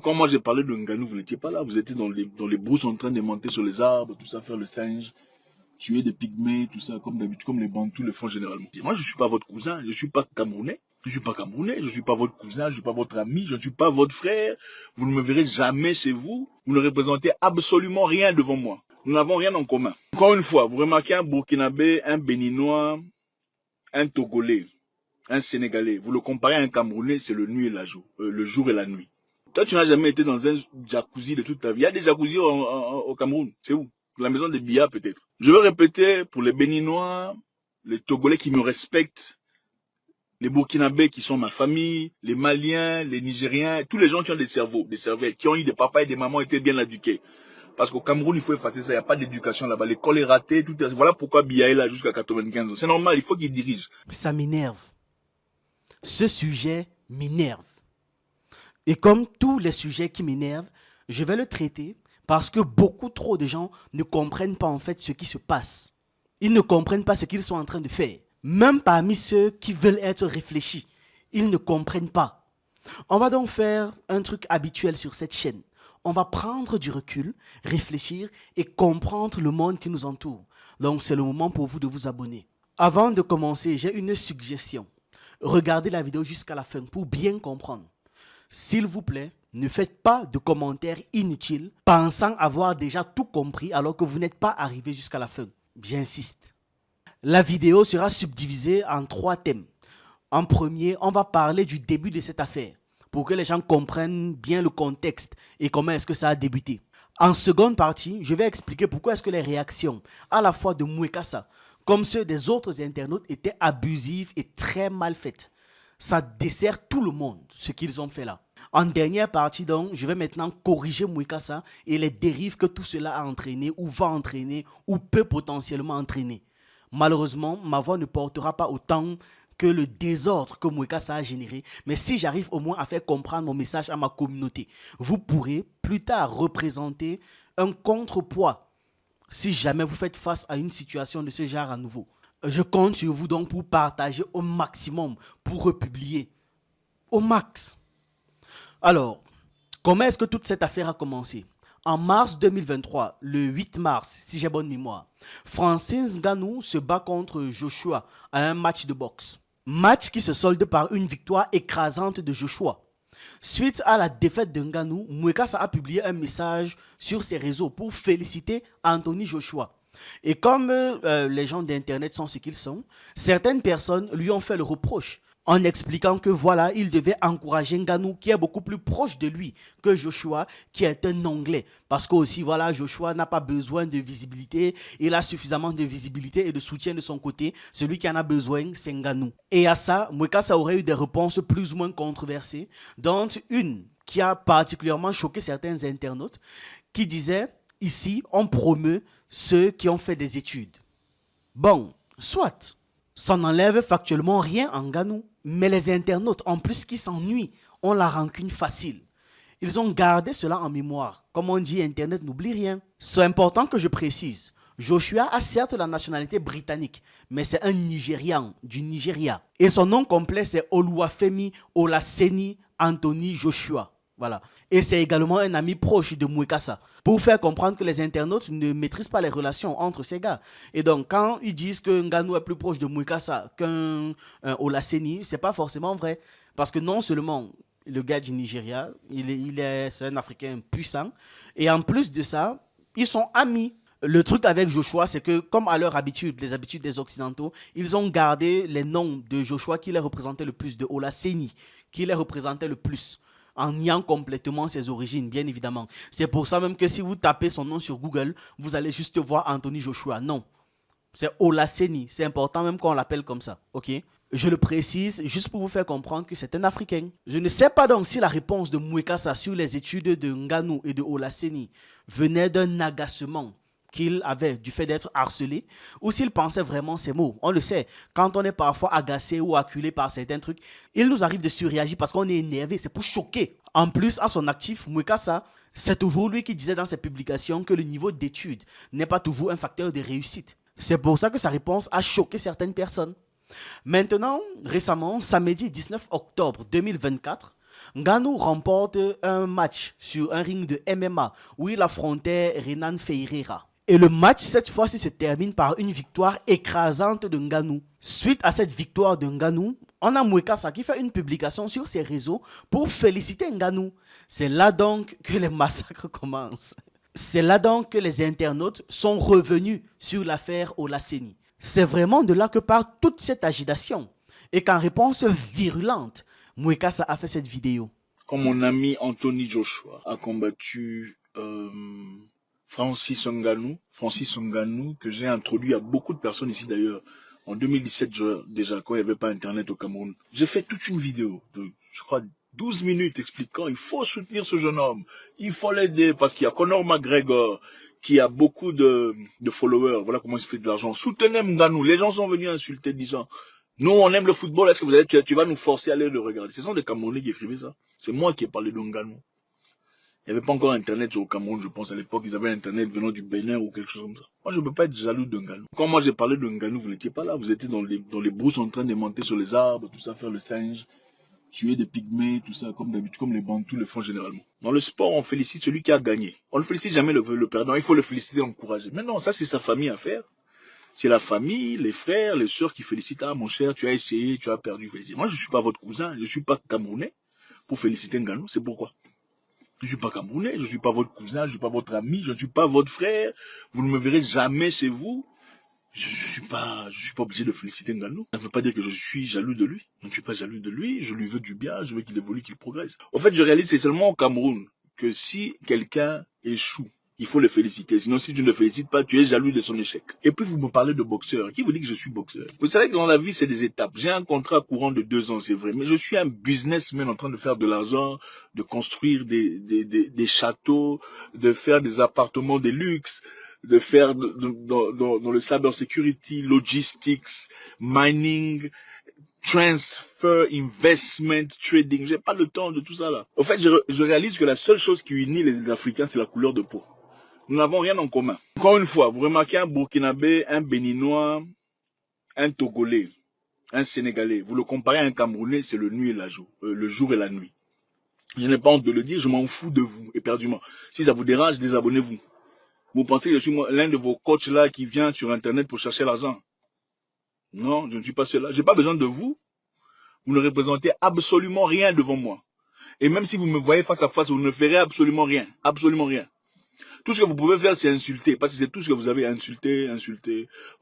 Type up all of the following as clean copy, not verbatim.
Quand moi j'ai parlé de Ngannou, vous n'étiez pas là, vous étiez dans les brousses en train de monter sur les arbres, tout ça, faire le singe, tuer des pygmées, tout ça, comme d'habitude, comme les Bantous le font généralement. Moi je ne suis pas votre cousin, je ne suis pas camerounais. Je ne suis pas camerounais, je ne suis pas votre cousin, je ne suis pas votre ami, je ne suis pas votre frère. Vous ne me verrez jamais chez vous. Vous ne représentez absolument rien devant moi. Nous n'avons rien en commun. Encore une fois, vous remarquez un Burkinabé, un Béninois, un Togolais, un Sénégalais. Vous le comparez à un Camerounais, c'est le jour et la nuit. Toi, tu n'as jamais été dans un jacuzzi de toute ta vie. Il y a des jacuzzis au Cameroun. C'est où? La maison des Bia, peut-être. Je vais répéter pour les Béninois, les Togolais qui me respectent, les Burkinabés qui sont ma famille, les Maliens, les Nigériens, tous les gens qui ont des cerveaux, des cervelles, qui ont eu des papas et des mamans étaient bien éduqués. Parce qu'au Cameroun, il faut effacer ça, il n'y a pas d'éducation là-bas. L'école est ratée, tout est... Voilà pourquoi Biya est là jusqu'à 95 ans. C'est normal, il faut qu'il dirige. Ça m'énerve. Ce sujet m'énerve. Et comme tous les sujets qui m'énervent, je vais le traiter parce que beaucoup trop de gens ne comprennent pas en fait ce qui se passe. Ils ne comprennent pas ce qu'ils sont en train de faire. Même parmi ceux qui veulent être réfléchis, ils ne comprennent pas. On va donc faire un truc habituel sur cette chaîne. On va prendre du recul, réfléchir et comprendre le monde qui nous entoure. Donc c'est le moment pour vous de vous abonner. Avant de commencer, j'ai une suggestion. Regardez la vidéo jusqu'à la fin pour bien comprendre. S'il vous plaît, ne faites pas de commentaires inutiles pensant avoir déjà tout compris alors que vous n'êtes pas arrivé jusqu'à la fin. J'insiste. La vidéo sera subdivisée en 3 thèmes. En premier, on va parler du début de cette affaire pour que les gens comprennent bien le contexte et comment est-ce que ça a débuté. En seconde partie, je vais expliquer pourquoi est-ce que les réactions à la fois de Mwekassa comme ceux des autres internautes étaient abusives et très mal faites. Ça dessert tout le monde, ce qu'ils ont fait là. En dernière partie, donc, je vais maintenant corriger Mwekassa et les dérives que tout cela a entraîné ou va entraîner ou peut potentiellement entraîner. Malheureusement, ma voix ne portera pas autant que le désordre que Mwekassa a généré, mais si j'arrive au moins à faire comprendre mon message à ma communauté, vous pourrez plus tard représenter un contrepoids si jamais vous faites face à une situation de ce genre à nouveau. Je compte sur vous donc pour partager au maximum, pour republier au max. Alors, comment est-ce que toute cette affaire a commencé? En mars 2023, le 8 mars, si j'ai bonne mémoire, Francis Ngannou se bat contre Joshua à un match de boxe. Match qui se solde par une victoire écrasante de Joshua. Suite à la défaite de Ngannou, Mwekassa a publié un message sur ses réseaux pour féliciter Anthony Joshua. Et comme les gens d'internet sont ce qu'ils sont, certaines personnes lui ont fait le reproche en expliquant que voilà, il devait encourager Ngannou qui est beaucoup plus proche de lui que Joshua qui est un Anglais. Parce que aussi voilà, Joshua n'a pas besoin de visibilité, il a suffisamment de visibilité et de soutien de son côté. Celui qui en a besoin, c'est Ngannou. Et à ça, Mwekassa aurait eu des réponses plus ou moins controversées, dont une qui a particulièrement choqué certains internautes, qui disait ici, on promeut ceux qui ont fait des études. Bon, soit. Ça n'enlève factuellement rien en Ngannou. Mais les internautes, en plus qui s'ennuient, ont la rancune facile. Ils ont gardé cela en mémoire. Comme on dit, Internet n'oublie rien. C'est important que je précise. Joshua a certes la nationalité britannique, mais c'est un Nigérian du Nigeria. Et son nom complet, c'est Oluwafemi Olaseni Anthony Joshua. Voilà. Et c'est également un ami proche de Mwekassa. Pour faire comprendre que les internautes ne maîtrisent pas les relations entre ces gars. Et donc, quand ils disent que Ngannou est plus proche de Mwekassa qu'un Olaseni, c'est pas forcément vrai. Parce que non seulement le gars du Nigeria, c'est un Africain puissant. Et en plus de ça, ils sont amis. Le truc avec Joshua, c'est que comme à leur habitude, les habitudes des Occidentaux, ils ont gardé les noms de Joshua qui les représentaient le plus, de Olaseni qui les représentait le plus, en niant complètement ses origines, bien évidemment. C'est pour ça même que si vous tapez son nom sur Google, vous allez juste voir Anthony Joshua. Non, c'est Olaseni. C'est important même qu'on l'appelle comme ça, ok? Je le précise juste pour vous faire comprendre que c'est un Africain. Je ne sais pas donc si la réponse de Mwekassa sur les études de Ngannou et de Olaseni venait d'un agacement qu'il avait du fait d'être harcelé, ou s'il pensait vraiment ces mots. On le sait, quand on est parfois agacé ou acculé par certains trucs, il nous arrive de surréagir parce qu'on est énervé, c'est pour choquer. En plus, à son actif, Mwekassa, c'est toujours lui qui disait dans ses publications que le niveau d'études n'est pas toujours un facteur de réussite. C'est pour ça que sa réponse a choqué certaines personnes. Maintenant, récemment, samedi 19 octobre 2024, Ngannou remporte un match sur un ring de MMA où il affrontait Renan Ferreira. Et le match, cette fois-ci, se termine par une victoire écrasante de Ngannou. Suite à cette victoire de Ngannou, on a Mwekasa qui fait une publication sur ses réseaux pour féliciter Ngannou. C'est là donc que les massacres commencent. C'est là donc que les internautes sont revenus sur l'affaire Olaseni. C'est vraiment de là que part toute cette agitation. Et qu'en réponse virulente, Mwekasa a fait cette vidéo. Quand mon ami Anthony Joshua a combattu Francis Ngannou, que j'ai introduit à beaucoup de personnes ici d'ailleurs, en 2017 déjà, quand il n'y avait pas Internet au Cameroun. J'ai fait toute une vidéo de, je crois, 12 minutes expliquant il faut soutenir ce jeune homme, il faut l'aider parce qu'il y a Conor McGregor qui a beaucoup de followers, voilà comment il se fait de l'argent. Soutenez Ngannou, les gens sont venus insulter disant nous on aime le football, est-ce que tu vas nous forcer à aller le regarder? Ce sont des Camerounais qui écrivaient ça, c'est moi qui ai parlé de Ngannou. Il n'y avait pas encore Internet au Cameroun, je pense à l'époque, ils avaient Internet venant du Bénin ou quelque chose comme ça. Moi je ne peux pas être jaloux de Ngannou. Quand moi j'ai parlé de Ngannou, vous n'étiez pas là, vous étiez dans les brousses en train de monter sur les arbres, tout ça, faire le singe. Tuer des pygmées, tout ça, comme d'habitude, comme les Bantous le font généralement. Dans le sport, on félicite celui qui a gagné. On ne félicite jamais le perdant, il faut le féliciter, l'encourager. Mais non, ça c'est sa famille à faire. C'est la famille, les frères, les sœurs qui félicitent. Ah mon cher, tu as essayé, tu as perdu, félicite. Moi je ne suis pas votre cousin, je ne suis pas camerounais pour féliciter Ngannou, c'est pourquoi. Je ne suis pas camerounais, je ne suis pas votre cousin, je ne suis pas votre ami, je ne suis pas votre frère. Vous ne me verrez jamais chez vous. Je suis pas obligé de féliciter Ngannou. Ça ne veut pas dire que je suis jaloux de lui. Je ne suis pas jaloux de lui. Je lui veux du bien. Je veux qu'il évolue, qu'il progresse. En fait, je réalise c'est seulement au Cameroun que si quelqu'un échoue, il faut le féliciter. Sinon, si tu ne le félicites pas, tu es jaloux de son échec. Et puis, vous me parlez de boxeur. Qui vous dit que je suis boxeur? Vous savez que dans la vie, c'est des étapes. J'ai un contrat courant de 2 ans, c'est vrai. Mais je suis un businessman en train de faire de l'argent, de construire des châteaux, de faire des appartements de luxe, de faire dans le cyber security, logistics, mining, transfer, investment, trading. J'ai pas le temps de tout ça là. Au fait, je réalise que la seule chose qui unit les Africains, c'est la couleur de peau. Nous n'avons rien en commun. Encore une fois, vous remarquez un Burkinabé, un Béninois, un Togolais, un Sénégalais. Vous le comparez à un Camerounais, c'est le jour et la nuit. Je n'ai pas honte de le dire, je m'en fous de vous, éperdument. Si ça vous dérange, désabonnez-vous. Vous pensez que je suis l'un de vos coachs là qui vient sur Internet pour chercher l'argent? Non, je ne suis pas cela. Je n'ai pas besoin de vous. Vous ne représentez absolument rien devant moi. Et même si vous me voyez face à face, vous ne ferez absolument rien. Absolument rien. Tout ce que vous pouvez faire, c'est insulter. Parce que c'est tout ce que vous avez insulté.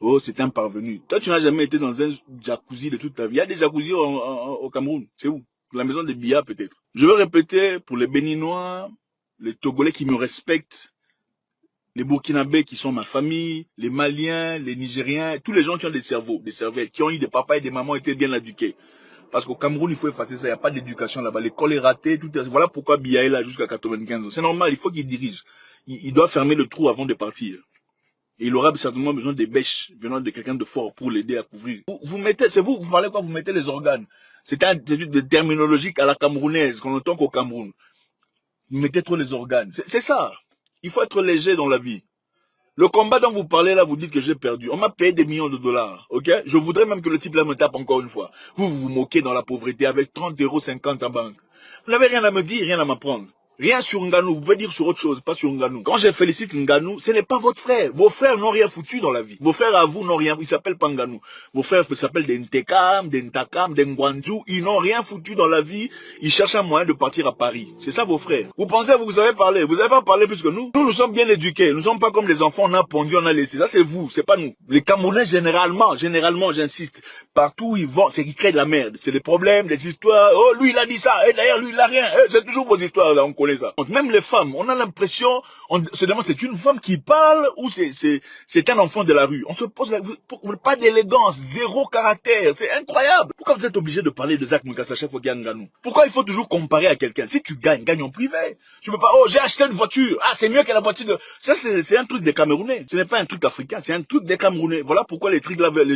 Oh, c'est un parvenu. Toi, tu n'as jamais été dans un jacuzzi de toute ta vie. Il y a des jacuzzis au Cameroun. C'est où? La maison de Biya, peut-être. Je veux répéter pour les Béninois, les Togolais qui me respectent, les Burkinabés qui sont ma famille, les Maliens, les Nigériens, tous les gens qui ont des cerveaux, des cervelles, qui ont eu des papas et des mamans étaient bien éduqués. Parce qu'au Cameroun, il faut effacer ça, il n'y a pas d'éducation là-bas. L'école est ratée, tout est... Voilà pourquoi Biya est là jusqu'à 95 ans. C'est normal, il faut qu'il dirige. Il doit fermer le trou avant de partir. Et il aura certainement besoin des bêches venant de quelqu'un de fort pour l'aider à couvrir. Vous mettez, c'est vous parlez quoi? Vous mettez les organes. C'est une terminologie à la camerounaise qu'on entend qu'au Cameroun. Vous mettez trop les organes. C'est ça. Il faut être léger dans la vie. Le combat dont vous parlez là, vous dites que j'ai perdu. On m'a payé des millions de dollars, ok? Je voudrais même que le type là me tape encore une fois. Vous moquez dans la pauvreté avec 30,50 € en banque. Vous n'avez rien à me dire, rien à m'apprendre. Rien sur Ngannou, vous pouvez dire sur autre chose, pas sur Ngannou. Quand je félicite Ngannou, ce n'est pas votre frère. Vos frères n'ont rien foutu dans la vie. Vos frères à vous n'ont rien, ils s'appellent pas Ngannou. Vos frères s'appellent des Ntekam, des Ntakam, des Ngwanju, ils n'ont rien foutu dans la vie. Ils cherchent un moyen de partir à Paris. C'est ça vos frères. Vous pensez que vous savez parler, vous n'avez pas parlé plus que nous. Nous sommes bien éduqués, nous ne sommes pas comme les enfants, on a pondu, on a laissé. Ça c'est vous, c'est pas nous. Les Camerounais généralement, j'insiste, partout où ils vont, c'est qu'ils créent de la merde. C'est des problèmes, des histoires, oh lui il a dit ça, et d'ailleurs lui il a rien. C'est toujours vos histoires là, on connaît ça. Même les femmes, on a l'impression, on se demande c'est une femme qui parle ou c'est un enfant de la rue. On se pose pas d'élégance, zéro caractère, c'est incroyable. Pourquoi vous êtes obligé de parler de Zach Mwekasa chaque fois qu'il y a Ngannou? Pourquoi il faut toujours comparer à quelqu'un? Si tu gagnes, gagne en privé. Tu peux pas, oh j'ai acheté une voiture, ah c'est mieux que la voiture de... Ça c'est un truc des Camerounais, ce n'est pas un truc africain, c'est un truc des Camerounais. Voilà pourquoi les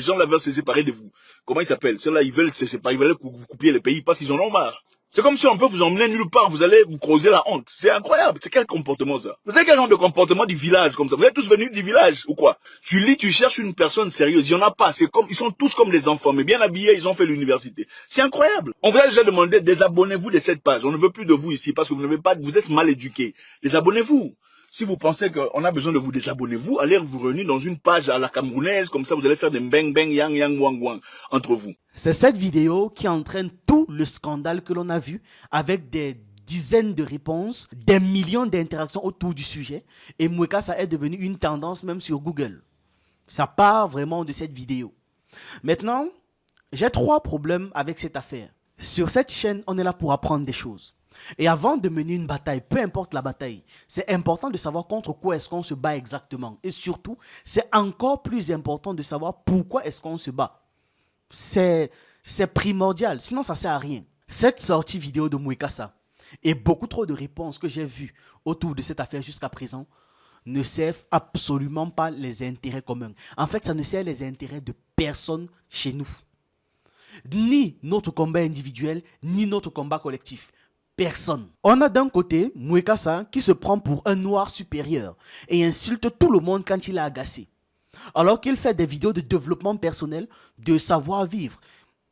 gens là veulent se séparer de vous. Comment ils s'appellent? Ceux-là ils veulent se séparer, ils veulent que vous coupiez les pays parce qu'ils en ont marre. C'est comme si on peut vous emmener nulle part, vous allez vous causer la honte. C'est incroyable. C'est quel comportement ça? Vous avez quel genre de comportement du village comme ça? Vous êtes tous venus du village ou quoi? Tu lis, tu cherches une personne sérieuse. Il n'y en a pas. C'est comme, ils sont tous comme des enfants, mais bien habillés, ils ont fait l'université. C'est incroyable. On vous a déjà demandé, désabonnez-vous de cette page. On ne veut plus de vous ici parce que vous êtes mal éduqués. Désabonnez-vous. Si vous pensez qu'on a besoin de vous désabonnez-vous, allez vous réunir dans une page à la camerounaise, comme ça vous allez faire des bang bang yang yang wang wang entre vous. C'est cette vidéo qui entraîne tout le scandale que l'on a vu avec des dizaines de réponses, des millions d'interactions autour du sujet. Et Mwekasa est devenu une tendance même sur Google. Ça part vraiment de cette vidéo. Maintenant, j'ai 3 problèmes avec cette affaire. Sur cette chaîne, on est là pour apprendre des choses. Et avant de mener une bataille, peu importe la bataille, c'est important de savoir contre quoi est-ce qu'on se bat exactement. Et surtout, c'est encore plus important de savoir pourquoi est-ce qu'on se bat. C'est primordial, sinon ça ne sert à rien. Cette sortie vidéo de Mwekasa et beaucoup trop de réponses que j'ai vues autour de cette affaire jusqu'à présent ne servent absolument pas les intérêts communs. En fait, ça ne sert les intérêts de personne chez nous. Ni notre combat individuel, ni notre combat collectif. Personne. On a d'un côté Mwekasa qui se prend pour un noir supérieur et insulte tout le monde quand il est agacé. Alors qu'il fait des vidéos de développement personnel, de savoir-vivre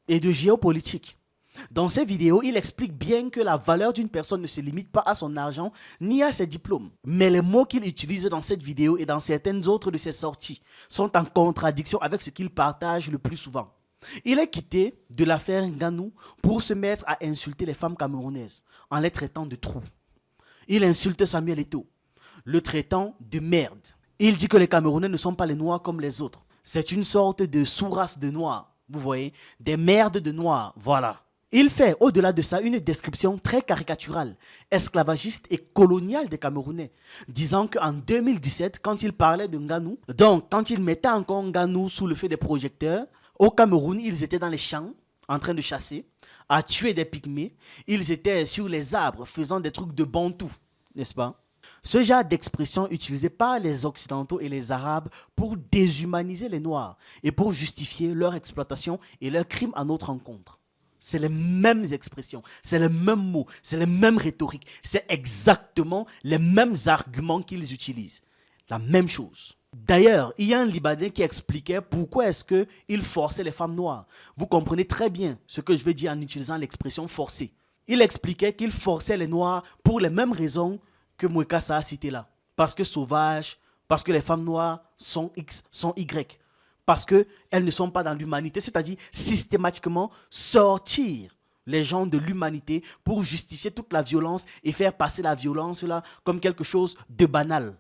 et de géopolitique. Dans ces vidéos, il explique bien que la valeur d'une personne ne se limite pas à son argent ni à ses diplômes. Mais les mots qu'il utilise dans cette vidéo et dans certaines autres de ses sorties sont en contradiction avec ce qu'il partage le plus souvent. Il est quitté de l'affaire Nganou pour se mettre à insulter les femmes camerounaises en les traitant de trous. Il insulte Samuel Eto'o, le traitant de merde. Il dit que les Camerounais ne sont pas les noirs comme les autres. C'est une sorte de sous-race de noirs, vous voyez, des merdes de noirs, voilà. Il fait au-delà de ça une description très caricaturale, esclavagiste et coloniale des Camerounais, disant qu'en 2017, quand il parlait de Nganou, donc quand il mettait encore Nganou sous le feu des projecteurs, au Cameroun, ils étaient dans les champs, en train de chasser, à tuer des pygmées. Ils étaient sur les arbres, faisant des trucs de bantou, n'est-ce pas? Ce genre d'expression utilisée par les Occidentaux et les Arabes pour déshumaniser les Noirs et pour justifier leur exploitation et leurs crimes à notre encontre. C'est les mêmes expressions, c'est les mêmes mots, c'est les mêmes rhétoriques, c'est exactement les mêmes arguments qu'ils utilisent. La même chose. D'ailleurs, il y a un Libanais qui expliquait pourquoi est-ce qu'il forçait les femmes noires. Vous comprenez très bien ce que je veux dire en utilisant l'expression forcer. Il expliquait qu'il forçait les noirs pour les mêmes raisons que Mwekasa a cité là. Parce que sauvages, parce que les femmes noires sont X, sont Y. Parce qu'elles ne sont pas dans l'humanité, c'est-à-dire systématiquement sortir les gens de l'humanité pour justifier toute la violence et faire passer la violence là comme quelque chose de banal.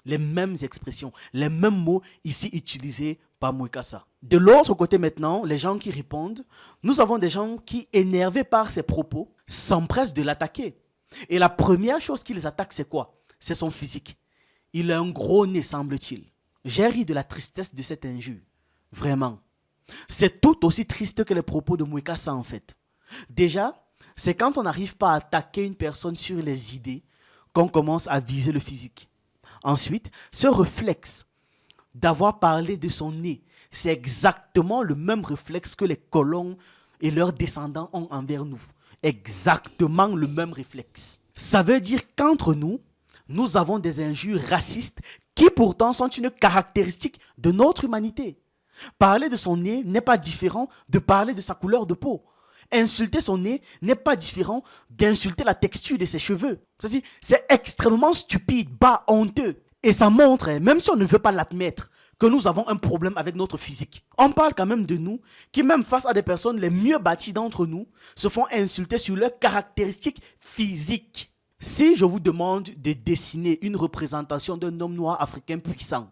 Les mêmes expressions, les mêmes mots ici utilisés par Mwekasa. De l'autre côté maintenant, les gens qui répondent, nous avons des gens qui, énervés par ses propos, s'empressent de l'attaquer. Et la première chose qu'ils attaquent, c'est quoi? C'est son physique. Il a un gros nez, semble-t-il. J'ai ri de la tristesse de cette injure. Vraiment. C'est tout aussi triste que les propos de Mwekasa en fait. Déjà, c'est quand on n'arrive pas à attaquer une personne sur les idées qu'on commence à viser le physique. Ensuite, ce réflexe d'avoir parlé de son nez, c'est exactement le même réflexe que les colons et leurs descendants ont envers nous. Exactement le même réflexe. Ça veut dire qu'entre nous, nous avons des injures racistes qui pourtant sont une caractéristique de notre humanité. Parler de son nez n'est pas différent de parler de sa couleur de peau. Insulter son nez n'est pas différent d'insulter la texture de ses cheveux. C'est extrêmement stupide, bas, honteux. Et ça montre, même si on ne veut pas l'admettre, que nous avons un problème avec notre physique. On parle quand même de nous, qui même face à des personnes les mieux bâties d'entre nous, se font insulter sur leurs caractéristiques physiques. Si je vous demande de dessiner une représentation d'un homme noir africain puissant,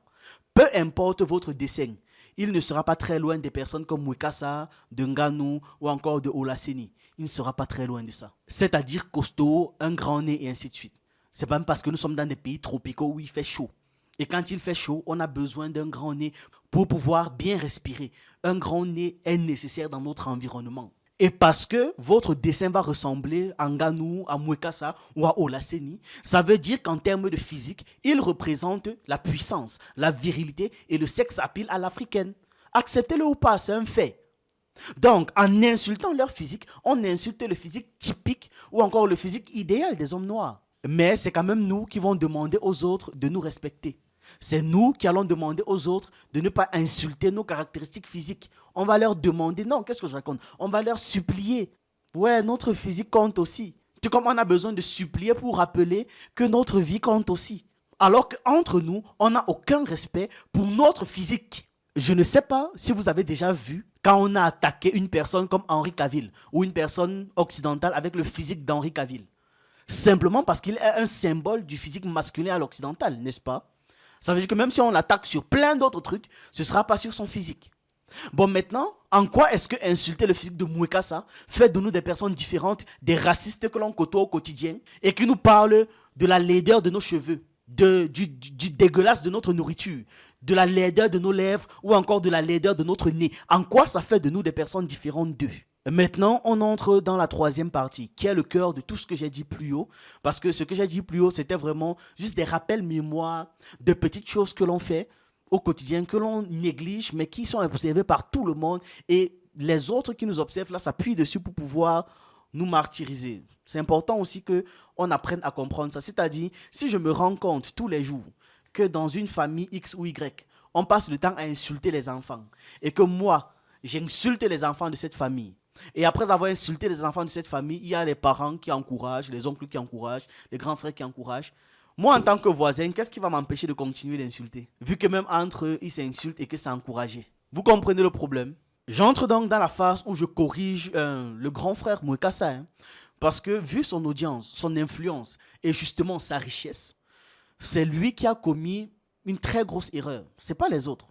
peu importe votre dessin, il ne sera pas très loin des personnes comme Mwekasa, de Nganou ou encore de Olaseni. Il ne sera pas très loin de ça. C'est-à-dire costaud, un grand nez et ainsi de suite. C'est pas même parce que nous sommes dans des pays tropicaux où il fait chaud. Et quand il fait chaud, on a besoin d'un grand nez pour pouvoir bien respirer. Un grand nez est nécessaire dans notre environnement. Et parce que votre dessin va ressembler à Nganou, à Mwekasa ou à Olaseni, ça veut dire qu'en termes de physique, il représente la puissance, la virilité et le sex appeal à l'africaine. Acceptez-le ou pas, c'est un fait. Donc, en insultant leur physique, on insulte le physique typique ou encore le physique idéal des hommes noirs. Mais c'est quand même nous qui vont demander aux autres de nous respecter. C'est nous qui allons demander aux autres de ne pas insulter nos caractéristiques physiques. On va leur demander, non, qu'est-ce que je raconte? On va leur supplier. Ouais, notre physique compte aussi. Tout comme on a besoin de supplier pour rappeler que notre vie compte aussi. Alors qu'entre nous, on n'a aucun respect pour notre physique. Je ne sais pas si vous avez déjà vu quand on a attaqué une personne comme Henri Cavill ou une personne occidentale avec le physique d'Henri Cavill. Simplement parce qu'il est un symbole du physique masculin à l'occidental, n'est-ce pas? Ça veut dire que même si on l'attaque sur plein d'autres trucs, ce ne sera pas sur son physique. Bon, maintenant, en quoi est-ce que insulter le physique de Mwekasa fait de nous des personnes différentes, des racistes que l'on côtoie au quotidien et qui nous parlent de la laideur de nos cheveux, du dégueulasse de notre nourriture, de la laideur de nos lèvres ou encore de la laideur de notre nez? En quoi ça fait de nous des personnes différentes d'eux? Maintenant, on entre dans la troisième partie, qui est le cœur de tout ce que j'ai dit plus haut. Parce que ce que j'ai dit plus haut, c'était vraiment juste des rappels mémoire de petites choses que l'on fait au quotidien, que l'on néglige, mais qui sont observées par tout le monde. Et les autres qui nous observent là s'appuient dessus pour pouvoir nous martyriser. C'est important aussi qu'on apprenne à comprendre ça. C'est-à-dire, si je me rends compte tous les jours que dans une famille X ou Y, on passe le temps à insulter les enfants, et que moi, j'insulte les enfants de cette famille, et après avoir insulté les enfants de cette famille, il y a les parents qui encouragent, les oncles qui encouragent, les grands frères qui encouragent. Moi, en tant que voisin, qu'est-ce qui va m'empêcher de continuer d'insulter? Vu que même entre eux, ils s'insultent et que c'est encouragé. Vous comprenez le problème? J'entre donc dans la phase où je corrige le grand frère Mwekasa. Parce que vu son audience, son influence et justement sa richesse, c'est lui qui a commis une très grosse erreur. Ce n'est pas les autres.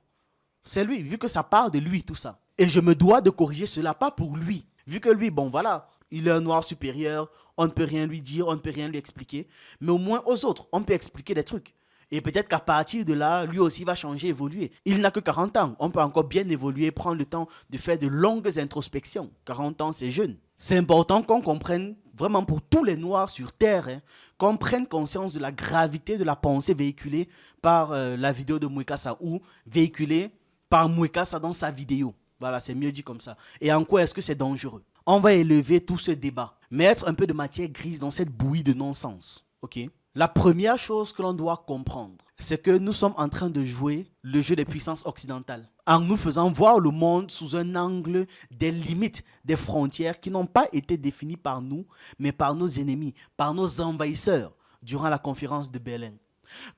C'est lui, vu que ça part de lui, tout ça. Et je me dois de corriger cela, pas pour lui. Vu que lui, bon voilà, il est un noir supérieur, on ne peut rien lui dire, on ne peut rien lui expliquer. Mais au moins aux autres, on peut expliquer des trucs. Et peut-être qu'à partir de là, lui aussi va changer, évoluer. Il n'a que 40 ans. On peut encore bien évoluer, prendre le temps de faire de longues introspections. 40 ans, c'est jeune. C'est important qu'on comprenne, vraiment pour tous les noirs sur Terre, qu'on prenne conscience de la gravité de la pensée véhiculée par la vidéo de Mwekasa ou véhiculée par Mwekasa dans sa vidéo. Voilà, c'est mieux dit comme ça. Et en quoi est-ce que c'est dangereux? On va élever tout ce débat, mettre un peu de matière grise dans cette bouillie de non-sens. Ok? La première chose que l'on doit comprendre, c'est que nous sommes en train de jouer le jeu des puissances occidentales, en nous faisant voir le monde sous un angle des limites, des frontières qui n'ont pas été définies par nous, mais par nos ennemis, par nos envahisseurs, durant la conférence de Berlin.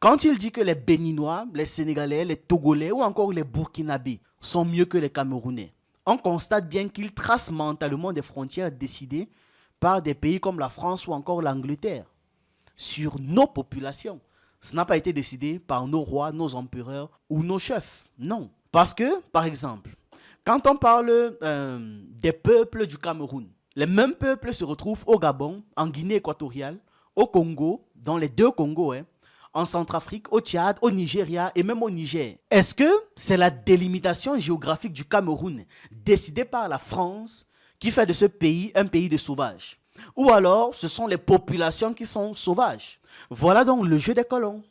Quand il dit que les Béninois, les Sénégalais, les Togolais ou encore les Burkinabés sont mieux que les Camerounais, on constate bien qu'ils tracent mentalement des frontières décidées par des pays comme la France ou encore l'Angleterre sur nos populations. Ce n'a pas été décidé par nos rois, nos empereurs ou nos chefs. Non. Parce que, par exemple, quand on parle des peuples du Cameroun, les mêmes peuples se retrouvent au Gabon, en Guinée équatoriale, au Congo, dans les deux Congos, en Centrafrique, au Tchad, au Nigeria et même au Niger. Est-ce que c'est la délimitation géographique du Cameroun décidée par la France qui fait de ce pays un pays de sauvages? Ou alors ce sont les populations qui sont sauvages? Voilà donc le jeu des colons.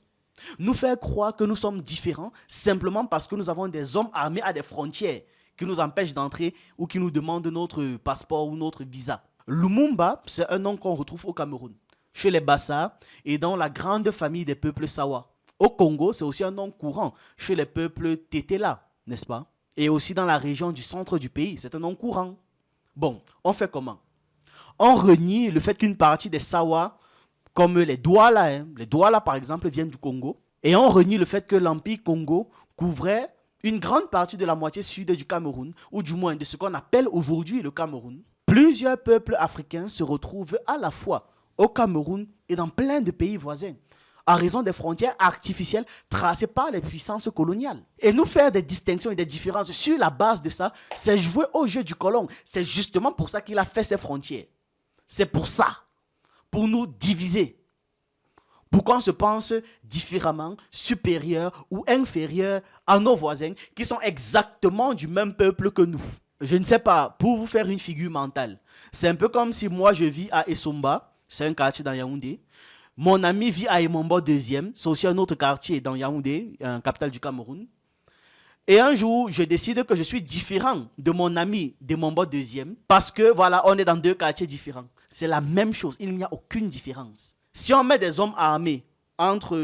Nous faire croire que nous sommes différents simplement parce que nous avons des hommes armés à des frontières qui nous empêchent d'entrer ou qui nous demandent notre passeport ou notre visa. Lumumba, c'est un nom qu'on retrouve au Cameroun, chez les Bassa et dans la grande famille des peuples Sawa. Au Congo, c'est aussi un nom courant chez les peuples Tétéla, n'est-ce pas? Et aussi dans la région du centre du pays, c'est un nom courant. Bon, on fait comment? On renie le fait qu'une partie des Sawa, comme les Douala par exemple, viennent du Congo. Et on renie le fait que l'Empire Congo couvrait une grande partie de la moitié sud du Cameroun, ou du moins de ce qu'on appelle aujourd'hui le Cameroun. Plusieurs peuples africains se retrouvent à la fois au Cameroun et dans plein de pays voisins, à raison des frontières artificielles tracées par les puissances coloniales. Et nous faire des distinctions et des différences sur la base de ça, c'est jouer au jeu du colon. C'est justement pour ça qu'il a fait ses frontières. C'est pour ça, pour nous diviser, pour qu'on se pense différemment, supérieur ou inférieur à nos voisins qui sont exactement du même peuple que nous. Je ne sais pas, pour vous faire une figure mentale, c'est un peu comme si moi je vis à Essomba, c'est un quartier dans Yaoundé. Mon ami vit à Emombo 2e, c'est aussi un autre quartier dans Yaoundé, capitale du Cameroun. Et un jour, je décide que je suis différent de mon ami de Mombo deuxième parce que voilà, on est dans deux quartiers différents. C'est la même chose, il n'y a aucune différence. Si on met des hommes armés entre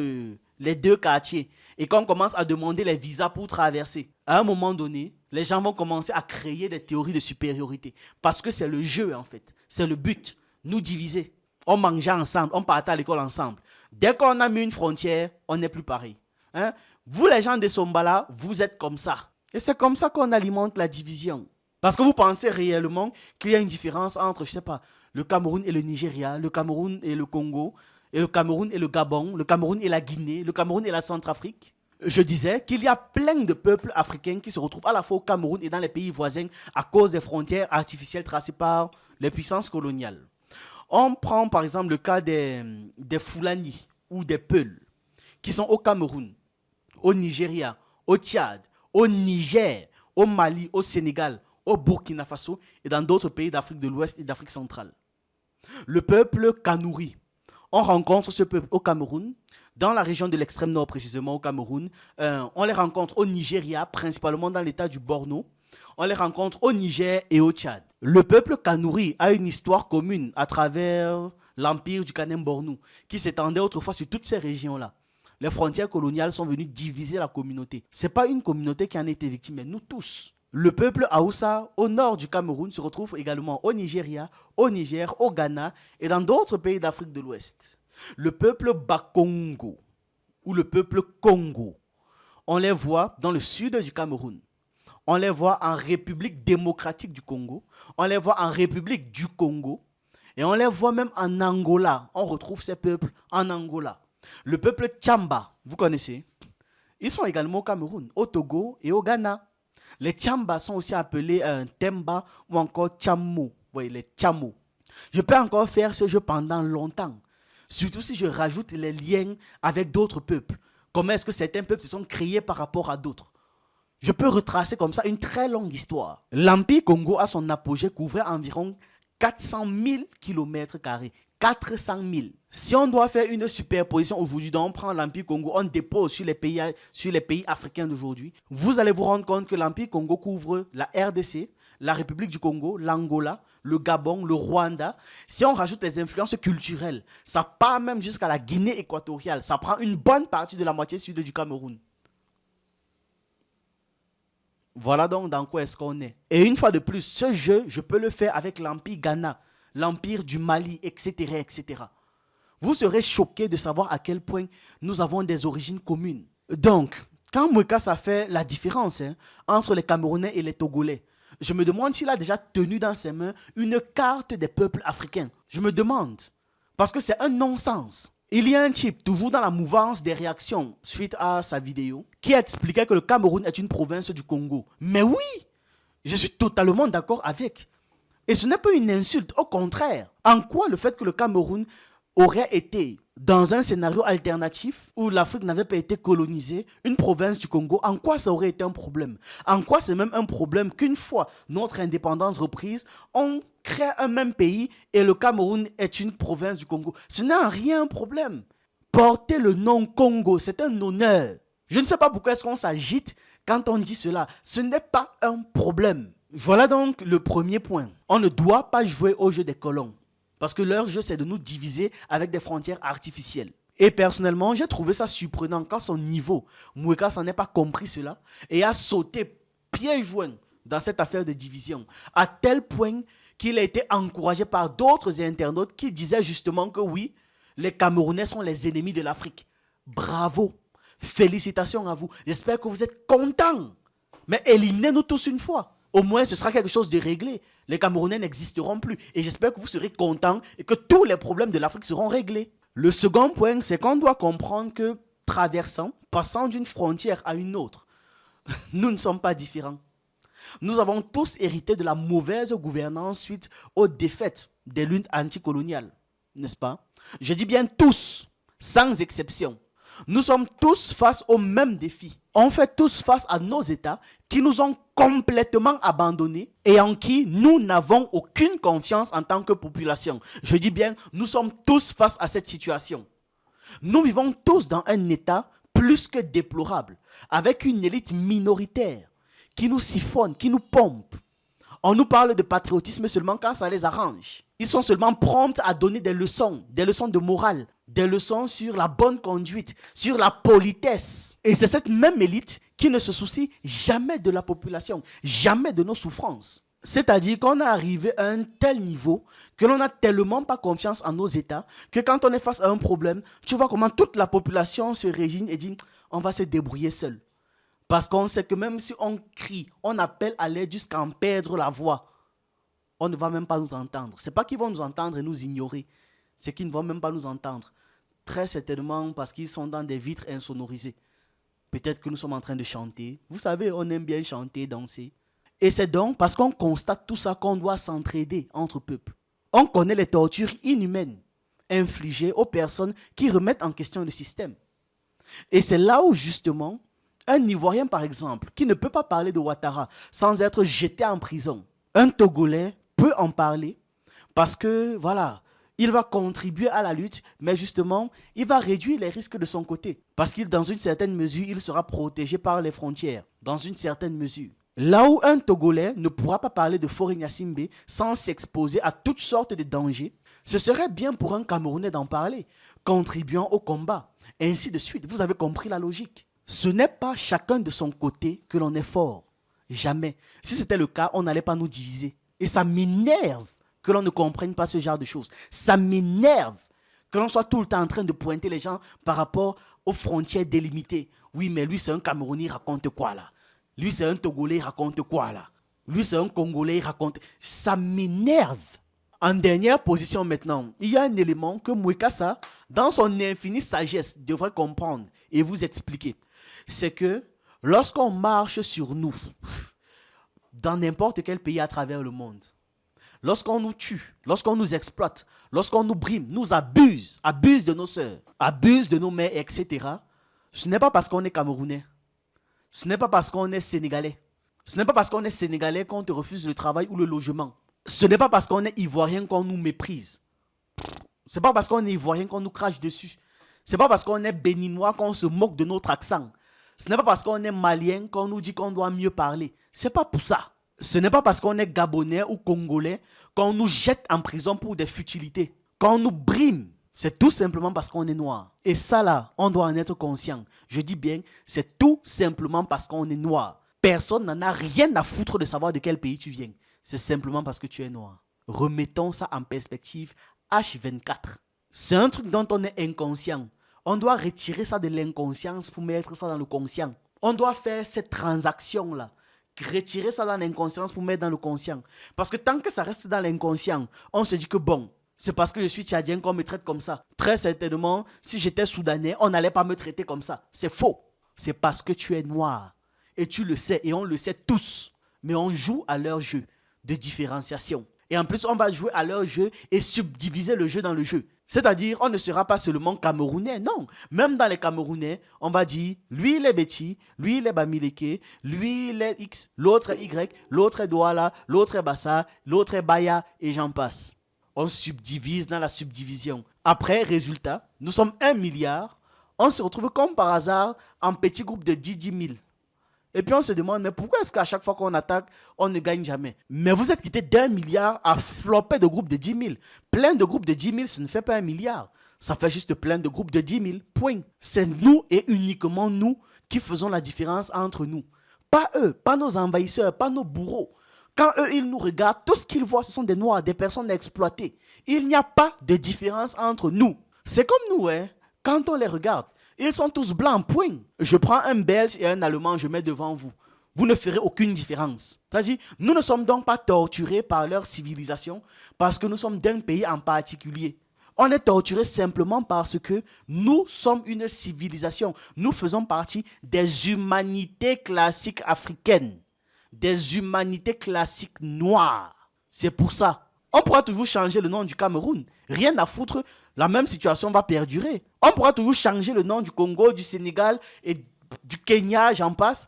les deux quartiers et qu'on commence à demander les visas pour traverser, à un moment donné, les gens vont commencer à créer des théories de supériorité parce que c'est le jeu en fait, c'est le but, nous diviser. On mangeait ensemble, on partait à l'école ensemble. Dès qu'on a mis une frontière, on n'est plus pareil. Hein? Vous, les gens de Sombala, vous êtes comme ça. Et c'est comme ça qu'on alimente la division. Parce que vous pensez réellement qu'il y a une différence entre, je sais pas, le Cameroun et le Nigeria, le Cameroun et le Congo, et le Cameroun et le Gabon, le Cameroun et la Guinée, le Cameroun et la Centrafrique. Je disais qu'il y a plein de peuples africains qui se retrouvent à la fois au Cameroun et dans les pays voisins à cause des frontières artificielles tracées par les puissances coloniales. On prend par exemple le cas des Fulani ou des Peuls qui sont au Cameroun, au Nigeria, au Tchad, au Niger, au Mali, au Sénégal, au Burkina Faso et dans d'autres pays d'Afrique de l'Ouest et d'Afrique centrale. Le peuple Kanouri, on rencontre ce peuple au Cameroun, dans la région de l'extrême nord précisément au Cameroun. On les rencontre au Nigeria, principalement dans l'état du Borno. On les rencontre au Niger et au Tchad. Le peuple Kanouri a une histoire commune à travers l'empire du Kanem-Bornou, qui s'étendait autrefois sur toutes ces régions-là. Les frontières coloniales sont venues diviser la communauté. Ce n'est pas une communauté qui en a été victime, mais nous tous. Le peuple Haoussa, au nord du Cameroun, se retrouve également au Nigeria, au Niger, au Ghana et dans d'autres pays d'Afrique de l'Ouest. Le peuple Bakongo, ou le peuple Congo, on les voit dans le sud du Cameroun. On les voit en République démocratique du Congo. On les voit en République du Congo. Et on les voit même en Angola. On retrouve ces peuples en Angola. Le peuple Tchamba, vous connaissez? Ils sont également au Cameroun, au Togo et au Ghana. Les Tchamba sont aussi appelés Temba ou encore Tchamo. Oui, les Tchamo. Je peux encore faire ce jeu pendant longtemps. Surtout si je rajoute les liens avec d'autres peuples. Comment est-ce que certains peuples se sont créés par rapport à d'autres? Je peux retracer comme ça une très longue histoire. L'Empire Congo, à son apogée, couvrait environ 400 000 km². 400 000. Si on doit faire une superposition aujourd'hui, donc on prend l'Empire Congo, on dépose sur les pays africains d'aujourd'hui, vous allez vous rendre compte que l'Empire Congo couvre la RDC, la République du Congo, l'Angola, le Gabon, le Rwanda. Si on rajoute les influences culturelles, ça part même jusqu'à la Guinée équatoriale. Ça prend une bonne partie de la moitié sud du Cameroun. Voilà donc dans quoi est-ce qu'on est. Et une fois de plus, ce jeu, je peux le faire avec l'Empire Ghana, l'Empire du Mali, etc., etc. Vous serez choqués de savoir à quel point nous avons des origines communes. Donc, quand Mouekas a fait la différence entre les Camerounais et les Togolais, je me demande s'il a déjà tenu dans ses mains une carte des peuples africains. Je me demande. Parce que c'est un non-sens. Il y a un type, toujours dans la mouvance des réactions suite à sa vidéo, qui expliquait que le Cameroun est une province du Congo. Mais oui, je suis totalement d'accord avec. Et ce n'est pas une insulte, au contraire. En quoi le fait que le Cameroun aurait été dans un scénario alternatif où l'Afrique n'avait pas été colonisée, une province du Congo, en quoi ça aurait été un problème? En quoi c'est même un problème qu'une fois notre indépendance reprise, on crée un même pays et le Cameroun est une province du Congo? Ce n'est en rien un problème. Porter le nom Congo, c'est un honneur. Je ne sais pas pourquoi est-ce qu'on s'agite quand on dit cela. Ce n'est pas un problème. Voilà donc le premier point. On ne doit pas jouer au jeu des colons. Parce que leur jeu, c'est de nous diviser avec des frontières artificielles. Et personnellement, j'ai trouvé ça surprenant quand son niveau, Mouekas n'en ait pas compris cela et a sauté pieds joints dans cette affaire de division. À tel point qu'il a été encouragé par d'autres internautes qui disaient justement que oui, les Camerounais sont les ennemis de l'Afrique. Bravo, félicitations à vous. J'espère que vous êtes contents. Mais éliminez-nous tous une fois. Au moins, ce sera quelque chose de réglé. Les Camerounais n'existeront plus. Et j'espère que vous serez contents et que tous les problèmes de l'Afrique seront réglés. Le second point, c'est qu'on doit comprendre que traversant, passant d'une frontière à une autre, nous ne sommes pas différents. Nous avons tous hérité de la mauvaise gouvernance suite aux défaites des luttes anticoloniales. N'est-ce pas? Je dis bien tous, sans exception. Nous sommes tous face aux mêmes défis. On fait tous face à nos États qui nous ont complètement abandonnés et en qui nous n'avons aucune confiance en tant que population. Je dis bien, nous sommes tous face à cette situation. Nous vivons tous dans un État plus que déplorable, avec une élite minoritaire qui nous siphonne, qui nous pompe. On nous parle de patriotisme seulement quand ça les arrange. Ils sont seulement prompts à donner des leçons de morale, des leçons sur la bonne conduite, sur la politesse. Et c'est cette même élite qui ne se soucie jamais de la population, jamais de nos souffrances. C'est-à-dire qu'on est arrivé à un tel niveau que l'on n'a tellement pas confiance en nos États que quand on est face à un problème, tu vois comment toute la population se résigne et dit on va se débrouiller seul. Parce qu'on sait que même si on crie, on appelle à l'aide jusqu'à en perdre la voix, on ne va même pas nous entendre. Ce n'est pas qu'ils vont nous entendre et nous ignorer, c'est qu'ils ne vont même pas nous entendre. Très certainement parce qu'ils sont dans des vitres insonorisées. Peut-être que nous sommes en train de chanter. Vous savez, on aime bien chanter, danser. Et c'est donc parce qu'on constate tout ça qu'on doit s'entraider entre peuples. On connaît les tortures inhumaines infligées aux personnes qui remettent en question le système. Et c'est là où justement, un Ivoirien par exemple, qui ne peut pas parler de Ouattara sans être jeté en prison, un Togolais peut en parler parce que voilà, il va contribuer à la lutte, mais justement, il va réduire les risques de son côté. Parce qu'il, dans une certaine mesure, il sera protégé par les frontières, dans une certaine mesure. Là où un Togolais ne pourra pas parler de Faure Gnassingbé sans s'exposer à toutes sortes de dangers, ce serait bien pour un Camerounais d'en parler, contribuant au combat, ainsi de suite. Vous avez compris la logique. Ce n'est pas chacun de son côté que l'on est fort. Jamais. Si c'était le cas, on n'allait pas nous diviser. Et ça m'énerve que l'on ne comprenne pas ce genre de choses. Ça m'énerve que l'on soit tout le temps en train de pointer les gens par rapport aux frontières délimitées. Oui, mais lui, c'est un Camerounais, il raconte quoi là? Lui, c'est un Togolais, il raconte quoi là? Lui, c'est un Congolais, il raconte... Ça m'énerve. En dernière position maintenant, il y a un élément que Mouekassa, dans son infinie sagesse, devrait comprendre et vous expliquer. C'est que lorsqu'on marche sur nous, dans n'importe quel pays à travers le monde, lorsqu'on nous tue, lorsqu'on nous exploite, lorsqu'on nous brime, nous abuse de nos sœurs, abuse de nos mères, etc., ce n'est pas parce qu'on est Camerounais. Ce n'est pas parce qu'on est Sénégalais. Ce n'est pas parce qu'on est Sénégalais qu'on te refuse le travail ou le logement. Ce n'est pas parce qu'on est Ivoirien qu'on nous méprise. Ce n'est pas parce qu'on est Ivoirien qu'on nous crache dessus. Ce n'est pas parce qu'on est Béninois qu'on se moque de notre accent. Ce n'est pas parce qu'on est Malien qu'on nous dit qu'on doit mieux parler. Ce n'est pas pour ça. Ce n'est pas parce qu'on est Gabonais ou Congolais qu'on nous jette en prison pour des futilités. Qu'on nous brime. C'est tout simplement parce qu'on est noir. Et ça là, on doit en être conscient. Je dis bien, c'est tout simplement parce qu'on est noir. Personne n'en a rien à foutre de savoir de quel pays tu viens. C'est simplement parce que tu es noir. Remettons ça en perspective H24. C'est un truc dont on est inconscient. On doit retirer ça de l'inconscience pour mettre ça dans le conscient. On doit faire cette transaction-là. Retirer ça dans l'inconscience pour mettre dans le conscient. Parce que tant que ça reste dans l'inconscient, on se dit que bon, c'est parce que je suis tchadien qu'on me traite comme ça. Très certainement, si j'étais soudanais, on n'allait pas me traiter comme ça. C'est faux. C'est parce que tu es noir. Et tu le sais, et on le sait tous. Mais on joue à leur jeu de différenciation. Et en plus, on va jouer à leur jeu et subdiviser le jeu dans le jeu. C'est-à-dire, on ne sera pas seulement Camerounais, non. Même dans les Camerounais, on va dire, lui il est Betty, lui il est Bamileke, lui il est X, l'autre est Y, l'autre est Douala, l'autre est Bassa, l'autre est Baya, et j'en passe. On subdivise dans la subdivision. Après, résultat, nous sommes 1 milliard, on se retrouve comme par hasard en petits groupes de 10 000. Et puis on se demande, mais pourquoi est-ce qu'à chaque fois qu'on attaque, on ne gagne jamais? Mais vous êtes quitté d'1 milliard à flopper de groupes de 10 000. Plein de groupes de 10 000, ça ne fait pas 1 milliard. Ça fait juste plein de groupes de 10 000. Point. C'est nous et uniquement nous qui faisons la différence entre nous. Pas eux, pas nos envahisseurs, pas nos bourreaux. Quand eux, ils nous regardent, tout ce qu'ils voient, ce sont des noirs, des personnes exploitées. Il n'y a pas de différence entre nous. C'est comme nous, hein. Quand on les regarde, ils sont tous blancs, point. Je prends un Belge et un Allemand, je mets devant vous. Vous ne ferez aucune différence. C'est-à-dire, nous ne sommes donc pas torturés par leur civilisation parce que nous sommes d'un pays en particulier. On est torturés simplement parce que nous sommes une civilisation. Nous faisons partie des humanités classiques africaines. Des humanités classiques noires. C'est pour ça. On pourra toujours changer le nom du Cameroun. Rien à foutre, la même situation va perdurer. On pourra toujours changer le nom du Congo, du Sénégal et du Kenya, j'en passe.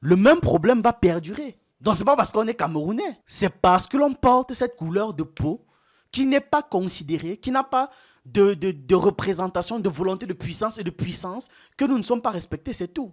Le même problème va perdurer. Donc ce n'est pas parce qu'on est Camerounais. C'est parce que l'on porte cette couleur de peau qui n'est pas considérée, qui n'a pas de représentation, de volonté de puissance et de puissance que nous ne sommes pas respectés, c'est tout.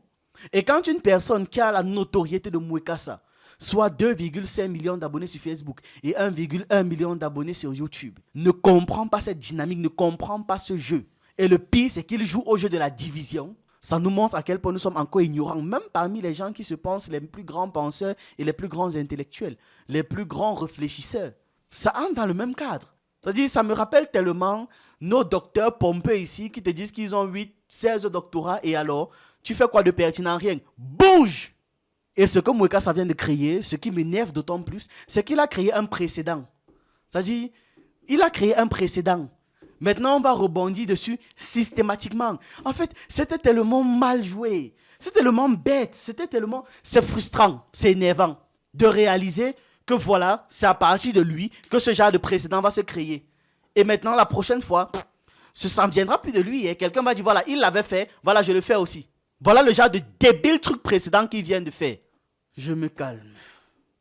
Et quand une personne qui a la notoriété de Mwekasa, soit 2,5 millions d'abonnés sur Facebook et 1,1 million d'abonnés sur YouTube, ne comprend pas cette dynamique, ne comprend pas ce jeu. Et le pire, c'est qu'il joue au jeu de la division. Ça nous montre à quel point nous sommes encore ignorants, même parmi les gens qui se pensent les plus grands penseurs et les plus grands intellectuels, les plus grands réfléchisseurs. Ça entre dans le même cadre. C'est-à-dire, ça me rappelle tellement nos docteurs pompeux ici qui te disent qu'ils ont 8, 16 doctorats et alors, tu fais quoi de pertinent? Rien. Bouge! Et ce que Mwekasa vient de créer, ce qui m'énerve d'autant plus, c'est qu'il a créé un précédent. C'est-à-dire, il a créé un précédent. Maintenant, on va rebondir dessus systématiquement. En fait, c'était tellement mal joué. C'était tellement bête. C'est frustrant, c'est énervant de réaliser que voilà, c'est à partir de lui que ce genre de précédent va se créer. Et maintenant, la prochaine fois, ça ne viendra plus de lui. Et quelqu'un va dire, voilà, il l'avait fait, voilà, je le fais aussi. Voilà le genre de débile truc précédent qu'il vient de faire. Je me calme.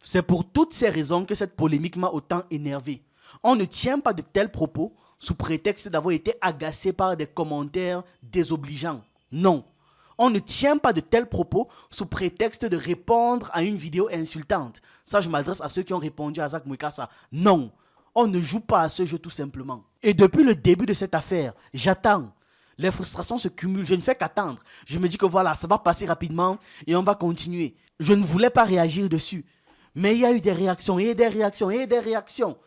C'est pour toutes ces raisons que cette polémique m'a autant énervé. On ne tient pas de tels propos sous prétexte d'avoir été agacé par des commentaires désobligeants. Non. On ne tient pas de tels propos sous prétexte de répondre à une vidéo insultante. Ça, je m'adresse à ceux qui ont répondu à Zach Mwekasa. Non. On ne joue pas à ce jeu tout simplement. Et depuis le début de cette affaire, j'attends. Les frustrations se cumulent, je ne fais qu'attendre. Je me dis que voilà, ça va passer rapidement et on va continuer. Je ne voulais pas réagir dessus. Mais il y a eu des réactions et des réactions et des réactions.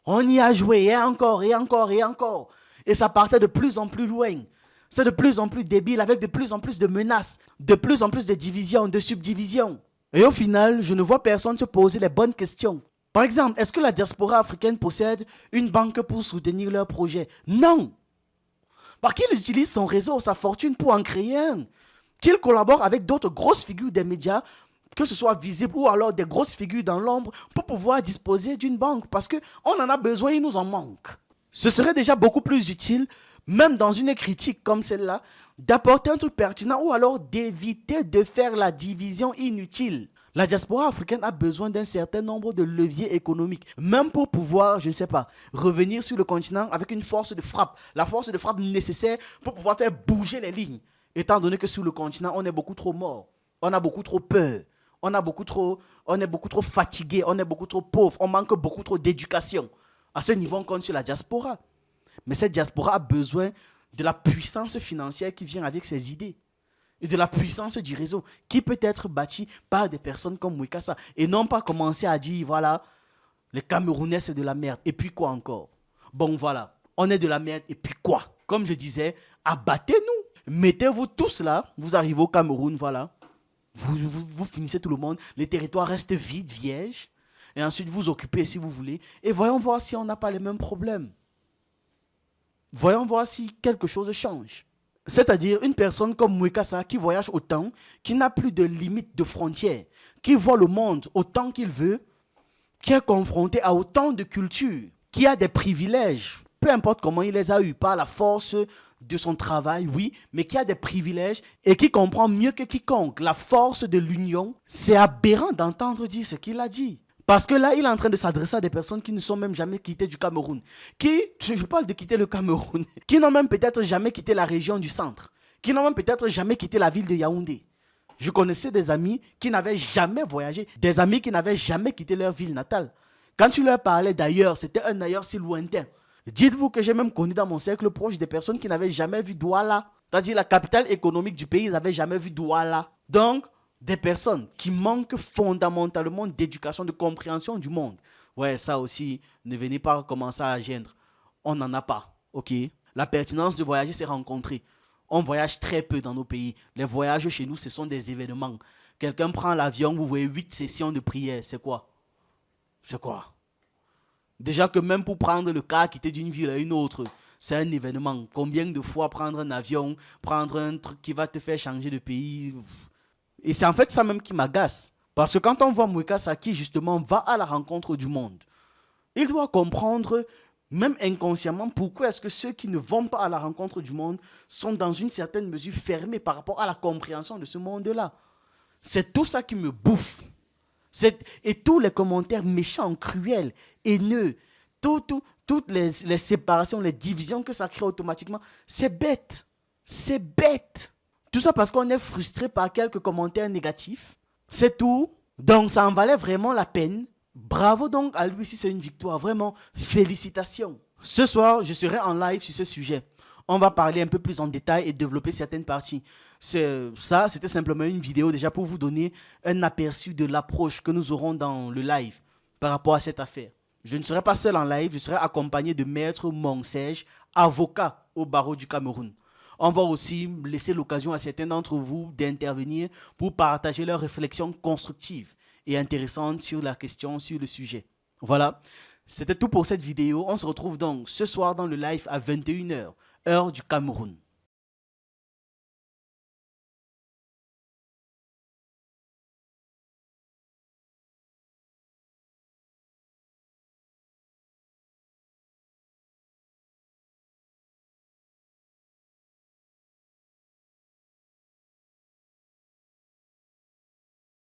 On y a joué et encore et encore et encore. Et ça partait de plus en plus loin. C'est de plus en plus débile avec de plus en plus de menaces, de plus en plus de divisions, de subdivisions. Et au final, je ne vois personne se poser les bonnes questions. Par exemple, est-ce que la diaspora africaine possède une banque pour soutenir leur projet? Non. Parce qu'il utilise son réseau, sa fortune pour en créer un. Qu'il collabore avec d'autres grosses figures des médias, que ce soit visible ou alors des grosses figures dans l'ombre, pour pouvoir disposer d'une banque. Parce qu'on en a besoin, il nous en manque. Ce serait déjà beaucoup plus utile, même dans une critique comme celle-là, d'apporter un truc pertinent ou alors d'éviter de faire la division inutile. La diaspora africaine a besoin d'un certain nombre de leviers économiques, même pour pouvoir, je ne sais pas, revenir sur le continent avec une force de frappe. La force de frappe nécessaire pour pouvoir faire bouger les lignes. Étant donné que sur le continent, on est beaucoup trop mort, on a beaucoup trop peur, on est beaucoup trop fatigué, on est beaucoup trop pauvre, on manque beaucoup trop d'éducation. À ce niveau, on compte sur la diaspora. Mais cette diaspora a besoin de la puissance financière qui vient avec ses idées. Et de la puissance du réseau qui peut être bâti par des personnes comme Mwekasa. Et non pas commencer à dire, voilà, les Camerounais c'est de la merde. Et puis quoi encore? Bon voilà, on est de la merde et puis quoi? Comme je disais, abattez-nous. Mettez-vous tous là, vous arrivez au Cameroun, voilà. Vous finissez tout le monde, les territoires restent vides, vierges. Et ensuite vous occupez si vous voulez. Et voyons voir si on n'a pas les mêmes problèmes. Voyons voir si quelque chose change. C'est-à-dire une personne comme Mwekasa qui voyage autant, qui n'a plus de limite de frontières, qui voit le monde autant qu'il veut, qui est confronté à autant de cultures, qui a des privilèges, peu importe comment il les a eus, par la force de son travail, oui, mais qui a des privilèges et qui comprend mieux que quiconque la force de l'union. C'est aberrant d'entendre dire ce qu'il a dit. Parce que là, il est en train de s'adresser à des personnes qui ne sont même jamais quittées du Cameroun. Je parle de quitter le Cameroun, qui n'ont même peut-être jamais quitté la région du centre, qui n'ont même peut-être jamais quitté la ville de Yaoundé. Je connaissais des amis qui n'avaient jamais voyagé, des amis qui n'avaient jamais quitté leur ville natale. Quand tu leur parlais d'ailleurs, c'était un ailleurs si lointain. Dites-vous que j'ai même connu dans mon cercle proche des personnes qui n'avaient jamais vu Douala. C'est-à-dire la capitale économique du pays, ils n'avaient jamais vu Douala. Donc, des personnes qui manquent fondamentalement d'éducation, de compréhension du monde. Ouais, ça aussi, ne venez pas commencer à gêner. On n'en a pas, ok? La pertinence de voyager, c'est rencontrer. On voyage très peu dans nos pays. Les voyages chez nous, ce sont des événements. Quelqu'un prend l'avion, vous voyez 8 sessions de prière. C'est quoi? C'est quoi? Déjà que même pour prendre le car, quitter d'une ville à une autre, c'est un événement. Combien de fois prendre un avion, prendre un truc qui va te faire changer de pays? Et c'est en fait ça même qui m'agace. Parce que quand on voit Mwekasa qui justement va à la rencontre du monde, il doit comprendre, même inconsciemment, pourquoi est-ce que ceux qui ne vont pas à la rencontre du monde sont dans une certaine mesure fermés par rapport à la compréhension de ce monde-là. C'est tout ça qui me bouffe. Et tous les commentaires méchants, cruels, haineux, Toutes les séparations, les divisions que ça crée automatiquement, c'est bête. C'est bête. Tout ça parce qu'on est frustré par quelques commentaires négatifs. C'est tout. Donc, ça en valait vraiment la peine. Bravo donc à lui si c'est une victoire. Vraiment, félicitations. Ce soir, je serai en live sur ce sujet. On va parler un peu plus en détail et développer certaines parties. C'était simplement une vidéo déjà pour vous donner un aperçu de l'approche que nous aurons dans le live par rapport à cette affaire. Je ne serai pas seul en live, je serai accompagné de Maître Mongsège, avocat au barreau du Cameroun. On va aussi laisser l'occasion à certains d'entre vous d'intervenir pour partager leurs réflexions constructives et intéressantes sur la question, sur le sujet. Voilà, c'était tout pour cette vidéo. On se retrouve donc ce soir dans le live à 21h, heure du Cameroun.